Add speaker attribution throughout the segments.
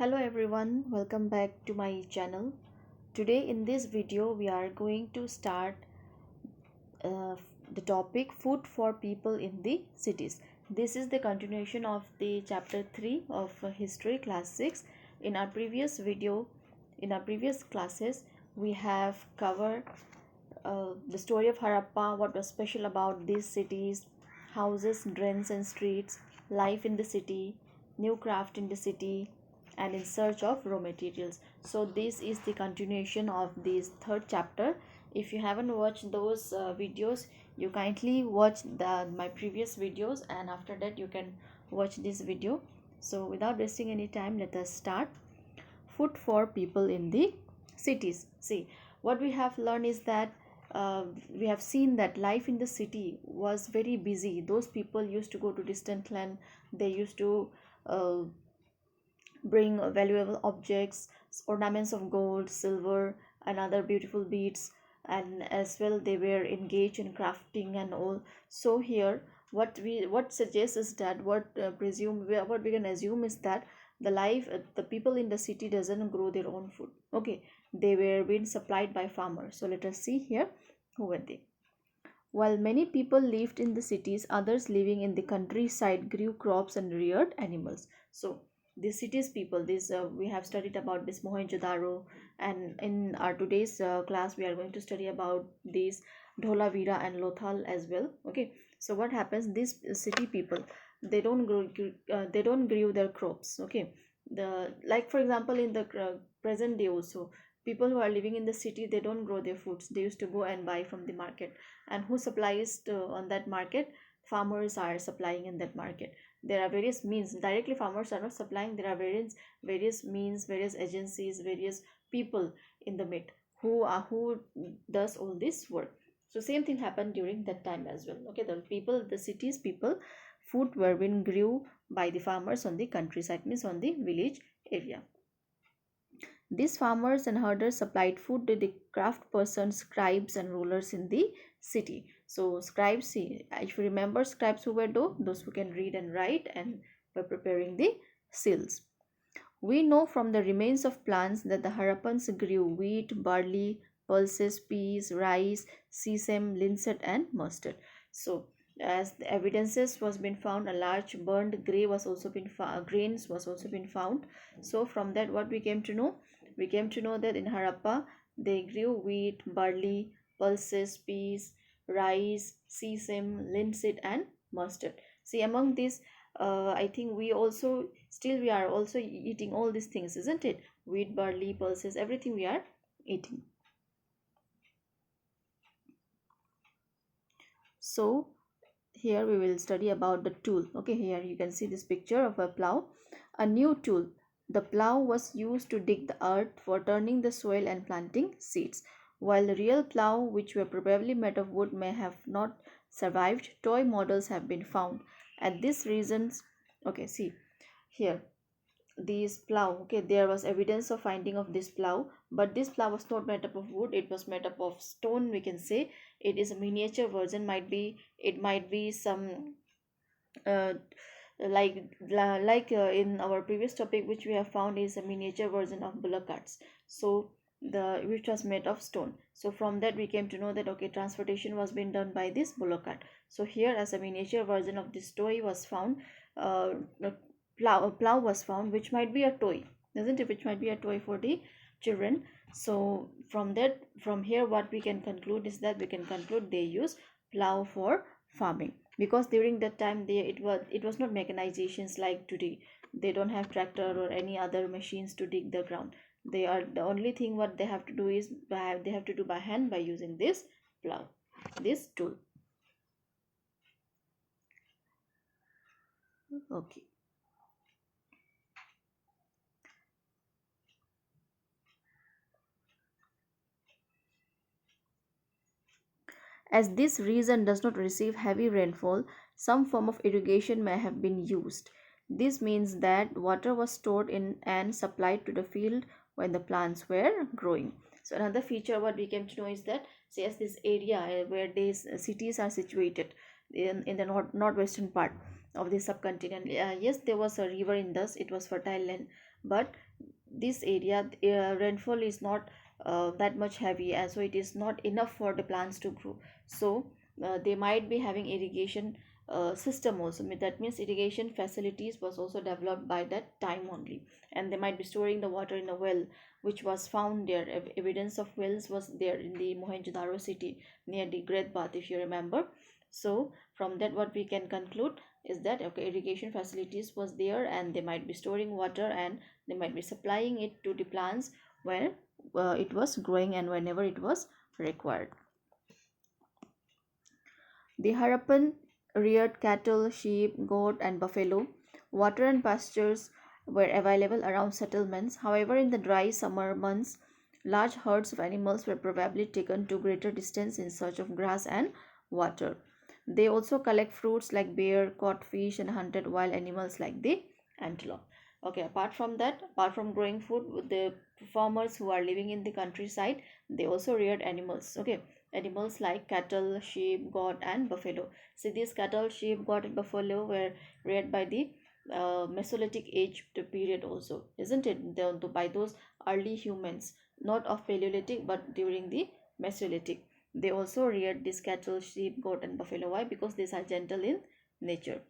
Speaker 1: Hello everyone, welcome back to my channel. Today in this video we are going to start uh, the topic food for people in the cities. This is the continuation of the chapter 3 of history class 6. In our previous video, in our previous classes, we have covered the story of Harappa, what was special about these cities, houses, drains and streets, life in the city, new craft in the city, and in search of raw materials. So this is the continuation of this third chapter. If you haven't watched those videos, you kindly watch my previous videos, and after that you can watch this video. So without wasting any time, let us start. Food for people in the cities. See, what we have learned is that we have seen that life in the city was very busy. Those people used to go to distant land. They used to uh, bring valuable objects, ornaments of gold, silver, and other beautiful beads, and as well they were engaged in crafting and all. So here what suggests is that what we can assume is that the people in the city doesn't grow their own food. Okay, they were being supplied by farmers. So let us see here who were they. While many people lived in the cities, others living in the countryside grew crops and reared animals. So the cities people, this we have studied about this Mohenjodaro, and in our today's class we are going to study about these Dholavira and Lothal as well. Okay, so what happens? These city people, they don't grow their crops. Okay, the like for example in the present day also, people who are living in the city, they don't grow their foods. They used to go and buy from the market, and who supplies on that market? Farmers are supplying in that market. There are various means. Directly farmers are not supplying. There are various means, various agencies, various people in the mid who does all this work. So same thing happened during that time as well. Okay, the cities people, food were being grew by the farmers on the countryside, means on the village area. These farmers and herders supplied food to the craft persons, scribes, and rulers in the city. So, scribes, see, if you remember, scribes who were those who can read and write and were preparing the seals. We know from the remains of plants that the Harappans grew wheat, barley, pulses, peas, rice, sesame, linseed, and mustard. So, as the evidences was been found, a large burned grains was also been found. So, from that, what we came to know? We came to know that in Harappa they grew wheat, barley, pulses, peas, rice, sesame, linseed, and mustard. See, among these, I think we are also eating all these things, isn't it? Wheat, barley, pulses, everything we are eating. So here we will study about the tool. Okay, here you can see this picture of a plough, a new tool. The plough was used to dig the earth for turning the soil and planting seeds. While the real plough, which were probably made of wood, may have not survived, toy models have been found. And this reasons, okay, see here this plough. Okay, there was evidence of finding of this plough, but this plough was not made up of wood. It was made up of stone, we can say. It is a miniature version. It might be some uh, in our previous topic, which we have found is a miniature version of bullock carts. So the which was made of stone. So from that we came to know that okay, transportation was being done by this bullock cart. So here, as a miniature version of this toy was found, the plow was found, which might be a toy, isn't it? Which might be a toy for the children. So from here, what we can conclude is that we can conclude they use plow for farming, because during that time it was not mechanizations like today. They don't have tractor or any other machines to dig the ground. They are the only thing what they have to do is they have to do by hand by using this plow, this tool. Okay. As this region does not receive heavy rainfall, some form of irrigation may have been used. This means that water was stored in and supplied to the field when the plants were growing. So another feature what we came to know is that, say, as this area where these cities are situated in the northwestern part, of the subcontinent. Yes, there was a river in this, it was fertile land, but this area rainfall is not that much heavy, and so it is not enough for the plants to grow. So they might be having irrigation system also. That means irrigation facilities was also developed by that time only, and they might be storing the water in a well which was found there. Evidence of wells was there in the Mohenjodaro city near the Great Bath, if you remember. So from that what we can conclude is that okay, irrigation facilities was there, and they might be storing water, and they might be supplying it to the plants where it was growing and whenever it was required. The Harappan reared cattle, sheep, goat, and buffalo. Water and pastures were available around settlements. However, in the dry summer months, large herds of animals were probably taken to greater distance in search of grass and water. They also collect fruits like bear, caught fish, and hunted wild animals like the antelope. Okay, apart from that, apart from growing food, the farmers who are living in the countryside, they also reared animals. Okay, animals like cattle, sheep, goat, and buffalo. See, these cattle, sheep, goat, and buffalo were reared by the Mesolithic age period also, isn't it? By those early humans, not of Paleolithic, but during the Mesolithic. They also reared these cattle, sheep, goat, and buffalo. Why? Because these are gentle in nature.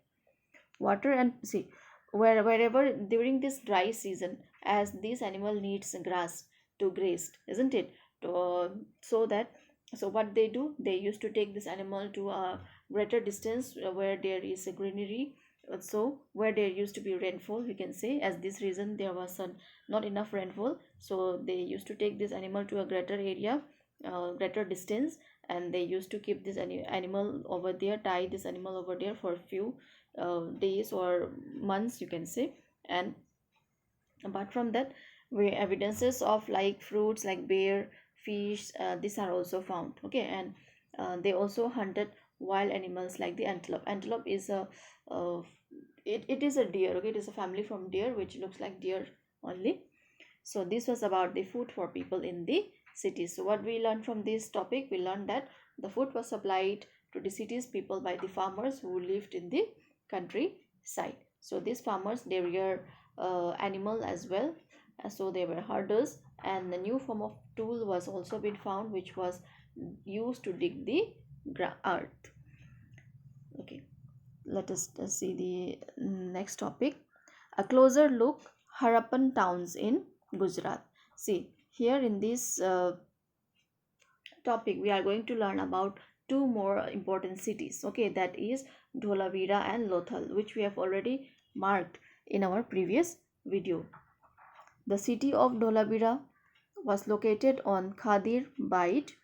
Speaker 1: Water and see, wherever during this dry season, as this animal needs grass to graze, isn't it? So that, so what they do, they used to take this animal to a greater distance where there is a greenery. So where there used to be rainfall, we can say, as this reason there was not enough rainfall, so they used to take this animal to a greater area, greater distance, and they used to keep this animal over there, tie this animal over there for a few days or months, you can say. And apart from that, we evidences of like fruits like bear, fish, these are also found. Okay, and they also hunted wild animals like the antelope. Antelope is a it is a deer. Okay, it is a family from deer which looks like deer only. So this was about the food for people in the cities. So what we learned from this topic, we learned that the food was supplied to the cities people by the farmers who lived in the countryside. So these farmers, they rear animal as well. So they were herders, and the new form of tool was also been found which was used to dig the earth. Okay, let us see the next topic. A closer look, Harappan towns in Gujarat. See, here in this topic, we are going to learn about two more important cities. Okay, that is Dholavira and Lothal, which we have already marked in our previous video. The city of Dholavira was located on Khadir Bait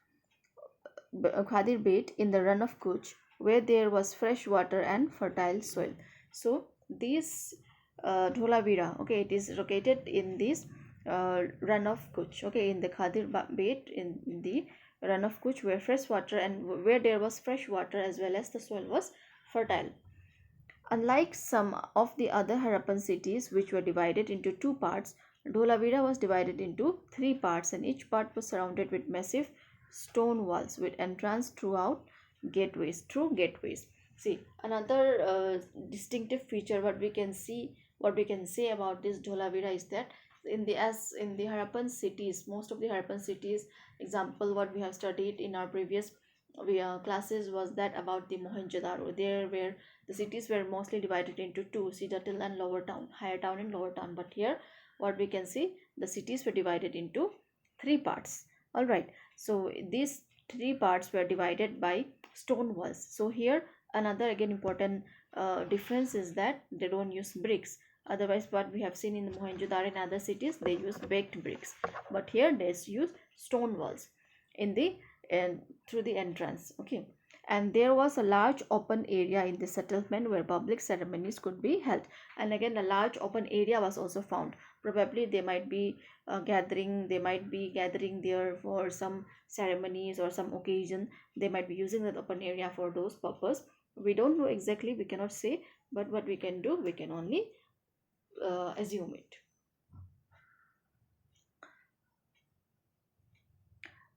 Speaker 1: in the run of Kuch, where there was fresh water and fertile soil. So this Dholavira, okay, it is located in this run of Kuch, okay, in the Khadir Bait in the run of Kuch, where fresh water and where there was fresh water as well as the soil was fertile. Unlike some of the other Harappan cities, which were divided into two parts, Dholavira was divided into three parts, and each part was surrounded with massive stone walls with entrance through gateways. See, another distinctive feature what we can say about this Dholavira is that in the Harappan cities, most of the Harappan cities, example what we have studied in our previous classes was that about the Mohenjodaro. There where the cities were mostly divided into two, Citadel and Lower Town, Higher Town and Lower Town. But here what we can see, the cities were divided into three parts. All right, so these three parts were divided by stone walls. So here another again important difference is that they don't use bricks. Otherwise what we have seen in the Mohenjo-daro and other cities, they use baked bricks, but here they use stone walls in the and through the entrance. Okay, and there was a large open area in the settlement where public ceremonies could be held, and again a large open area was also found. Probably they might be gathering there for some ceremonies or some occasion. They might be using that open area for those purpose. We don't know exactly, we cannot say, but what we can do, we can only assume it.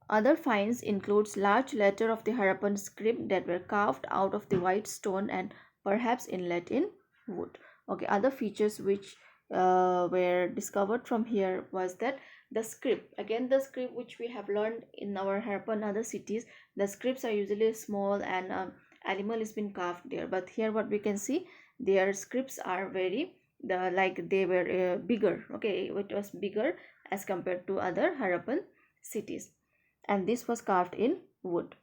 Speaker 1: Other finds includes large letter of the Harappan script that were carved out of the white stone and perhaps in Latin wood. Okay, other features which were discovered from here was that the script, again the script which we have learned in our Harappan other cities, the scripts are usually small and animal has been carved there, but here what we can see, their scripts are very like they were bigger. Okay, it was bigger as compared to other Harappan cities, and this was carved in wood.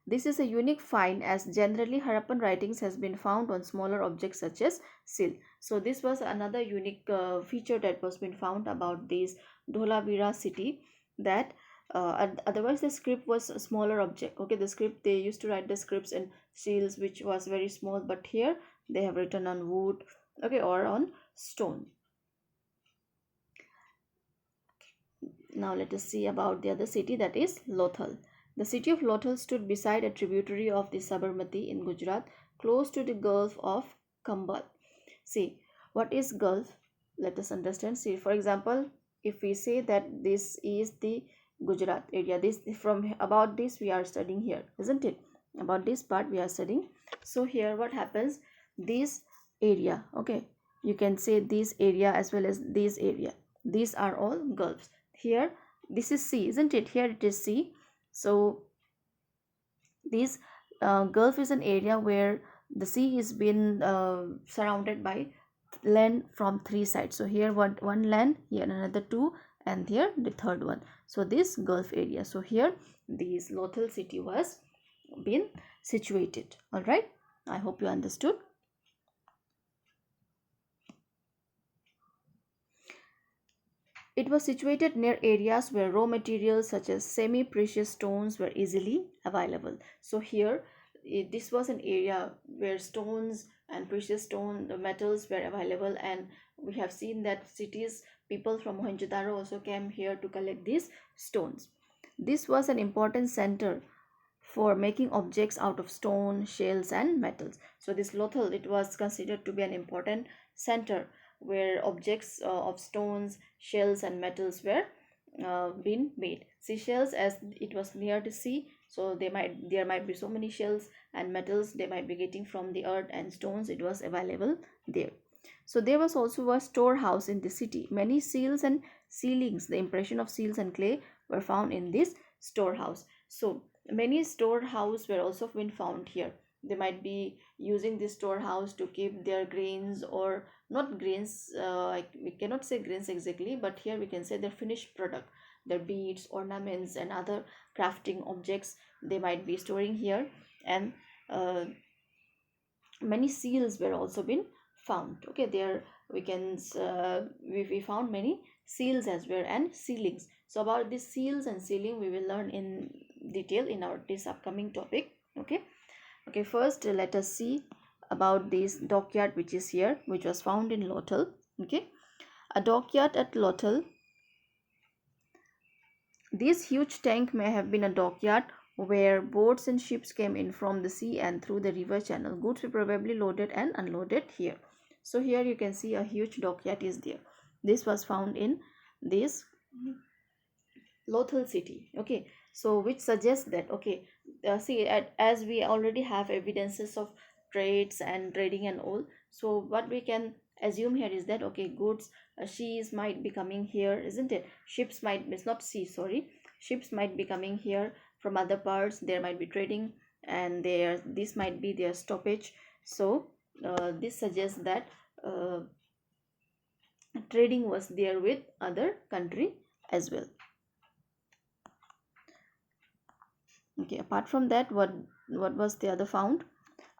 Speaker 1: This is a unique find as generally Harappan writings has been found on smaller objects such as seal. So this was another unique feature that was been found about this Dholavira city, that otherwise the script was a smaller object. Okay, the script, they used to write the scripts in seals which was very small, but here they have written on wood, okay, or on stone. Now let us see about the other city, that is Lothal. The city of Lothal stood beside a tributary of the Sabarmati in Gujarat, close to the Gulf of Kambal. See, what is Gulf? Let us understand. See, for example, if we say that this is the Gujarat area, this from about this we are studying here, isn't it? About this part we are studying. So here what happens? This area, okay, you can say this area as well as this area. These are all gulfs. Here this is sea, isn't it? Here it is sea. So this gulf is an area where the sea is been surrounded by land from three sides. So here one land, here another two, and here the third one. So this gulf area, so here this Lothal city was been situated. All right, I hope you understood. It was situated near areas where raw materials such as semi-precious stones were easily available. So here, this was an area where stones and precious stone, the metals were available, and we have seen that cities, people from Mohenjodaro also came here to collect these stones. This was an important center for making objects out of stone, shells, and metals. So this Lothal, it was considered to be an important center where objects of stones, shells, and metals were being made. Seashells, as it was near the sea, so there might be so many shells and metals they might be getting from the earth, and stones it was available there. So there was also a storehouse in the city. Many seals and sealings, the impression of seals and clay, were found in this storehouse. So many storehouse were also been found here. They might be using this storehouse to keep their grains, or not grains, we cannot say grains exactly, but here we can say their finished product, their beads, ornaments, and other crafting objects they might be storing here. And many seals were also been found. Okay, there we can we found many seals as well, and sealings. So about these seals and sealing we will learn in detail in our this upcoming topic. Okay, first let us see about this dockyard which is here, which was found in Lothal. Okay, a dockyard at Lothal. This huge tank may have been a dockyard where boats and ships came in from the sea and through the river channel. Goods were probably loaded and unloaded here. So here you can see a huge dockyard is there. This was found in this Lothal city. Okay, so which suggests that, okay, see, as we already have evidences of trades and trading and all, so what we can assume here is that, okay, goods, ships might be coming here, isn't it? Ships might, it's not sea, sorry, ships might be coming here from other parts. There might be trading, and there this might be their stoppage. So this suggests that trading was there with other country as well. Okay, apart from that, what was the other found?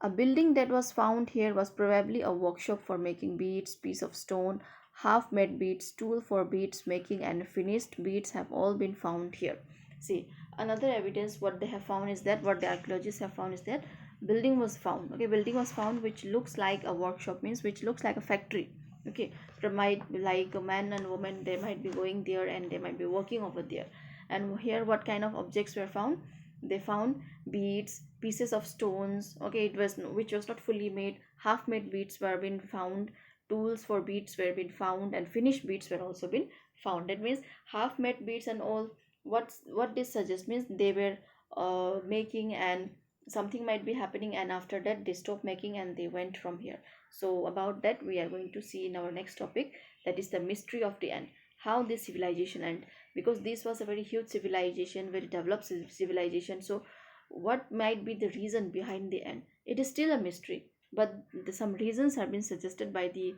Speaker 1: A building that was found here was probably a workshop for making beads, piece of stone, half made beads, tool for beads making, and finished beads have all been found here. See, another evidence what they have found is that, what the archaeologists have found is that building was found. Okay, building was found which looks like a workshop, means which looks like a factory. Okay, there might be like a man and woman, they might be going there and they might be working over there. And here what kind of objects were found? They found beads, pieces of stones, okay, it was which was not fully made, half made beads were been found, tools for beads were been found, and finished beads were also been found. That means half made beads and all. What this suggests means they were making and something might be happening, and after that they stopped making and they went from here. So about that we are going to see in our next topic, that is the mystery of the end, how this civilization end, because this was a very huge civilization, very developed civilization. So what might be the reason behind the end? It is still a mystery, but some reasons have been suggested by the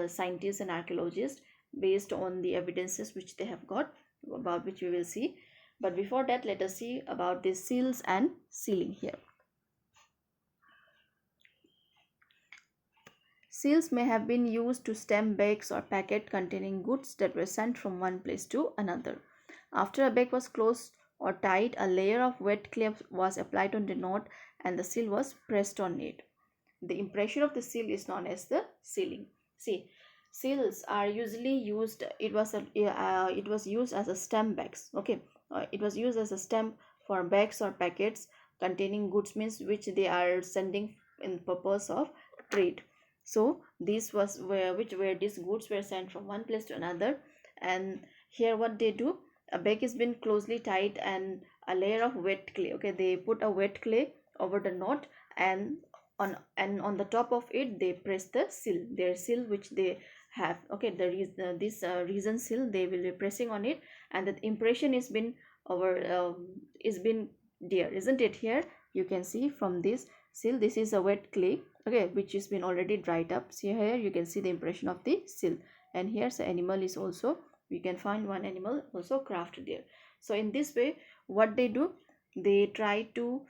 Speaker 1: scientists and archaeologists based on the evidences which they have got, about which we will see. But before that, let us see about the seals and sealing here. Seals may have been used to stamp bags or packets containing goods that were sent from one place to another. After a bag was closed or tied, a layer of wet clay was applied on the knot and the seal was pressed on it. The impression of the seal is known as the sealing. See, seals are usually used. It was used as a stamp bags. Okay, it was used as a stamp for bags or packets containing goods, means which they are sending in purpose of trade. So this was where these goods were sent from one place to another. And here what they do, a bag has been closely tied and a layer of wet clay. Okay, they put a wet clay over the knot, and on the top of it they press the seal, their seal which they have. Okay, this reason seal they will be pressing on it, and the impression is been over is been there, isn't it? Here you can see from this seal, this is a wet clay, okay, which has been already dried up. See here you can see the impression of the seal, and here's the animal is also, we can find one animal also crafted there. So in this way what they do, they try to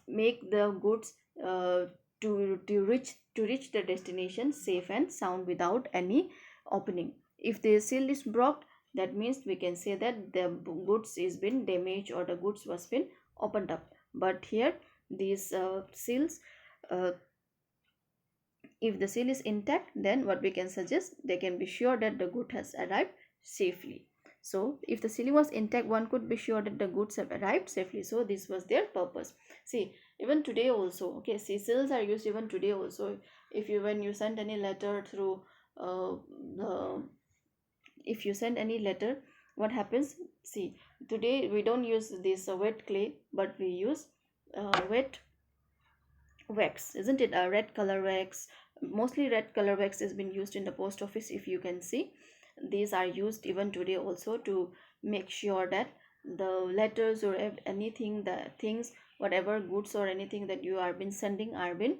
Speaker 1: make the goods to reach the destination safe and sound without any opening. If the seal is blocked, that means we can say that the goods is been damaged or the goods was been opened up. But here these seals, if the seal is intact, then what we can suggest, they can be sure that the good has arrived safely. So if the sealing was intact, one could be sure that the goods have arrived safely. So this was their purpose. See, even today also, okay, see, seals are used even today also. If you, when you send any letter through if you send any letter, what happens? See, today we don't use this wet clay, but we use wet wax, isn't it? A red color wax, mostly red color wax has been used in the post office. If you can see, these are used even today also to make sure that the letters or anything, the things, whatever goods or anything that you are been sending are been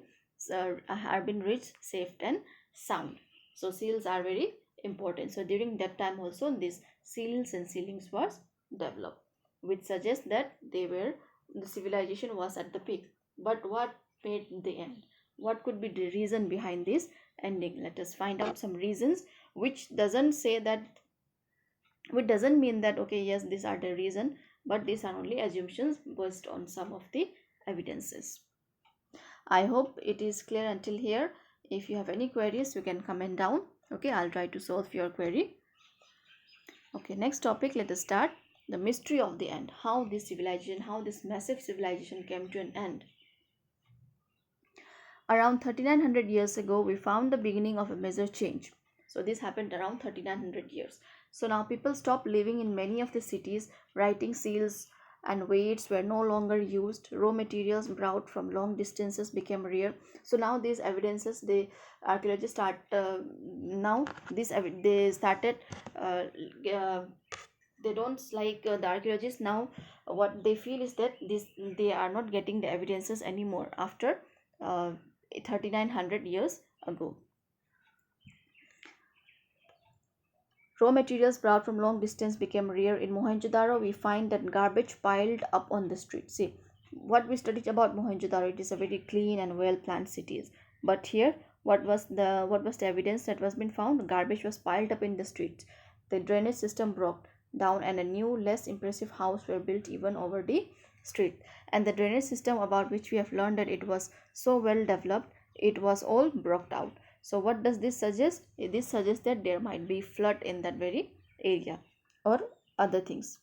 Speaker 1: reached safe and sound. So seals are very important. So during that time also these seals and sealings was developed, which suggests that the civilization was at the peak. But what made the end? What could be the reason behind this ending? Let us find out some reasons, which doesn't say that, which doesn't mean that okay, yes, these are the reason, but these are only assumptions based on some of the evidences. I hope it is clear until here. If you have any queries, you can comment down. Okay, I'll try to solve your query. Okay, next topic, let us start. The mystery of the end. How this civilization, how this massive civilization came to an end. Around 3900 years ago, we found the beginning of a major change. So this happened around 3900 years. So now people stopped living in many of the cities. Writing seals and weights were no longer used. Raw materials brought from long distances became rare. So now these evidences, the archaeologists start they started they don't like the archaeologists now. What they feel is that they are not getting the evidences anymore after 3900 years ago. Raw materials brought from long distance became rare. In Mohenjodaro, we find that garbage piled up on the street. See, what we studied about Mohenjodaro, it is a very clean and well-planned city. But here, what was the evidence that was been found? Garbage was piled up in the streets. The drainage system broke down, and a new, less impressive house were built even over the street. And the drainage system, about which we have learned that it was so well developed, it was all broke out. So what does this suggest? This suggests that there might be flood in that very area or other things.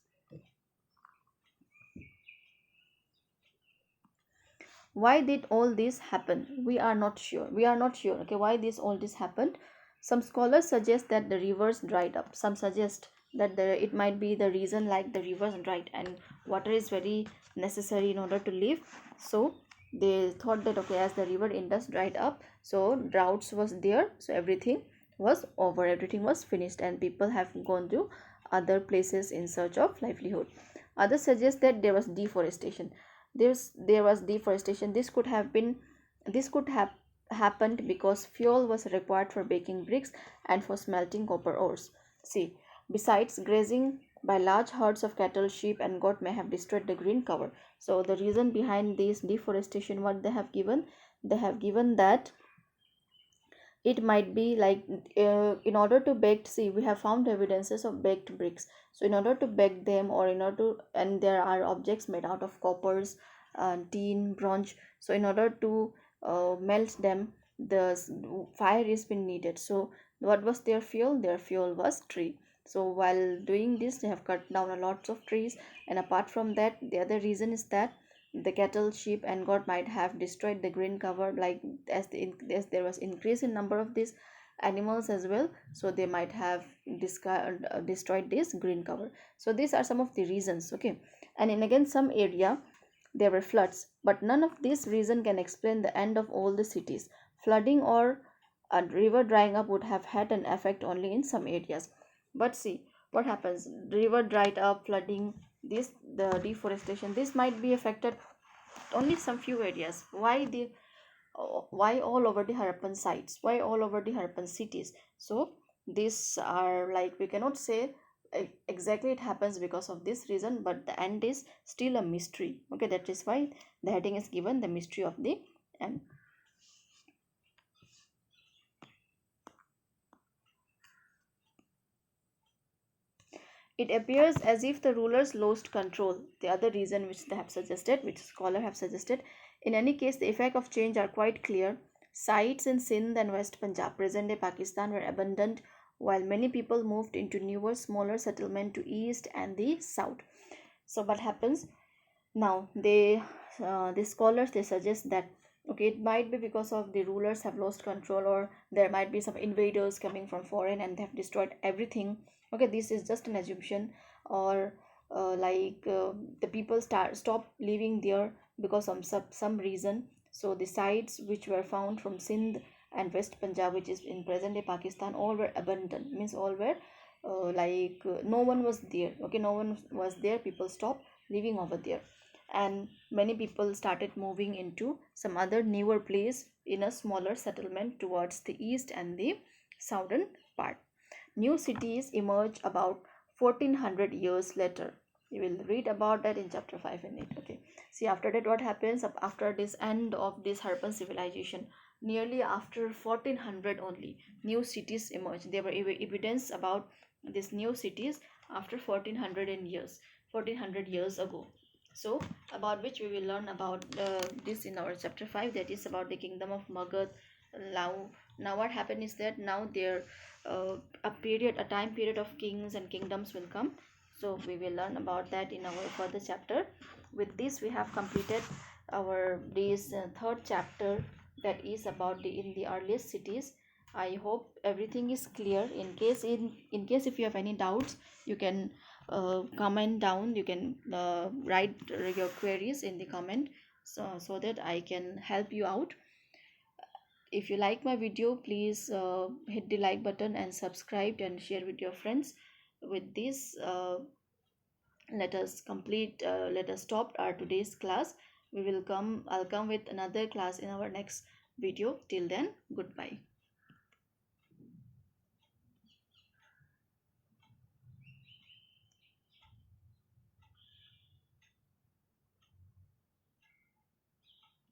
Speaker 1: Why did all this happen? We are not sure. Okay, why all this happened? Some scholars suggest that the rivers dried up. Some suggest that it might be the reason like the rivers dried and water is very necessary in order to live. So they thought that okay, as the river Indus dried up, so droughts was there, so everything was over, everything was finished, and people have gone to other places in search of livelihood. Others suggest that there was deforestation. There was deforestation. This could have happened because fuel was required for baking bricks and for smelting copper ores. See, besides grazing by large herds of cattle, sheep, and goat may have destroyed the green cover. So the reason behind this deforestation, what they have given that it might be like in order to bake, see, we have found evidences of baked bricks. So in order to bake them, or in order to, and there are objects made out of coppers, tin, bronze. So in order to melt them, the fire is been needed. So what was their fuel? Their fuel was tree. So while doing this, they have cut down a lots of trees. And apart from that, the other reason is that the cattle, sheep, and goat might have destroyed the green cover, like as there was increase in number of these animals as well, so they might have destroyed this green cover. So these are some of the reasons, okay. And in again some area there were floods, but none of these reason can explain the end of all the cities. Flooding or a river drying up would have had an effect only in some areas. But see what happens, river dried up, flooding, this, the deforestation, this might be affected only some few areas. Why all over the Harappan sites, why all over the Harappan cities? So these are like, we cannot say exactly it happens because of this reason, but the end is still a mystery, okay. That is why the heading is given the mystery of the end. It appears as if the rulers lost control. The other reason which they have suggested, which scholars have suggested, in any case, the effect of change are quite clear. Sites in Sindh and West Punjab, present-day Pakistan, were abandoned, while many people moved into newer, smaller settlement to east and the south. So what happens now? The scholars, they suggest that okay, it might be because of the rulers have lost control, or there might be some invaders coming from foreign and they have destroyed everything. Okay, this is just an assumption. Or the people stop living there because of some reason. So the sites which were found from Sindh and West Punjab, which is in present day Pakistan, all were abandoned, means all were no one was there, okay, no one was there, people stopped living over there, and many people started moving into some other newer place in a smaller settlement towards the east and the southern part. New cities emerge about 1400 years later. You will read about that in chapter 5 in it, okay. See, after that what happens after this end of this Harappan civilization, nearly after 1400 only new cities emerge. There were evidence about these new cities after 1400 years ago. So about which we will learn about this in our chapter 5, that is about the kingdom of Magad. Now what happened is that now there a time period of kings and kingdoms will come. So we will learn about that in our further chapter. With this we have completed our this third chapter, that is about the in the earliest cities. I hope everything is clear. In case if you have any doubts, you can comment down, you can write your queries in the comment, so that I can help you out. If you like my video, please hit the like button and subscribe and share with your friends. With this let us stop our today's class. I'll come with another class in our next video. Till then, goodbye.